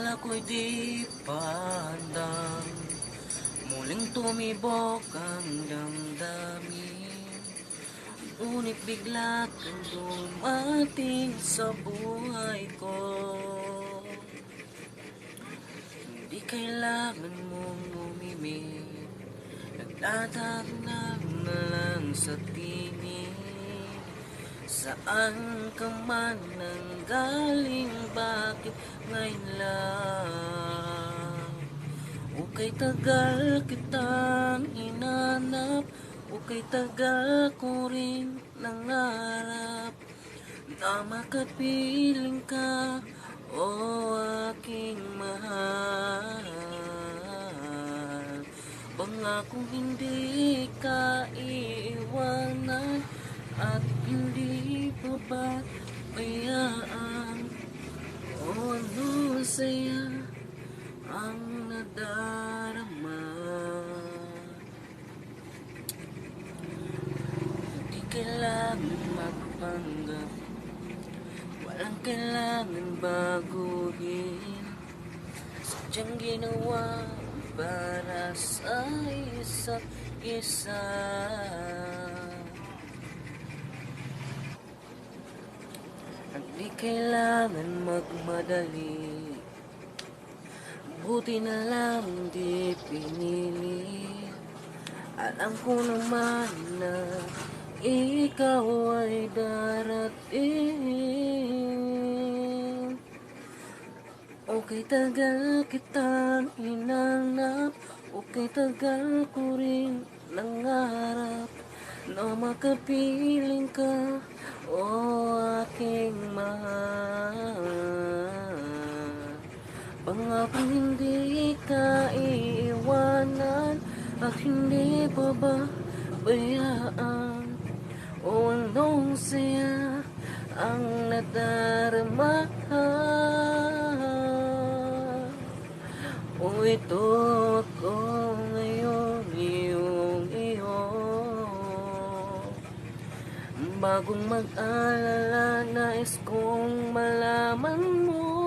Akala ko'y di pandang, muling tumibok ang damdamin. Ngunit bigla kang dumating sa buhay ko. Hindi kailangan mong umimik, nagtatanong na lang sa tinig. Saan ka man nanggaling, bakit ngayon lang? O kay tagal kitang hinanap, o kay tagal ko rin nangarap na makapiling ka, o aking mahal. Pangakong hindi ka iiwanan at hindi pababayaan. O ano saya ang nadarama. Hindi kailangan magpanggap, walang kailangan baguhin. Sadyang ginawa para sa isa't isa. At di kailangan magmadali, buti na lang di pinili. Alam ko naman na ikaw ay darating. Okay, tagal kitang hinanap, okay, tagal ko rin nangarap na makapiling ka, o aking mahal. Pangakong hindi ka iiwanan at hindi pababayaan. O anong saya ang nadarama. O ito ako ngayon, iyong iyo. Bagong mag-alala, nais kong malaman mo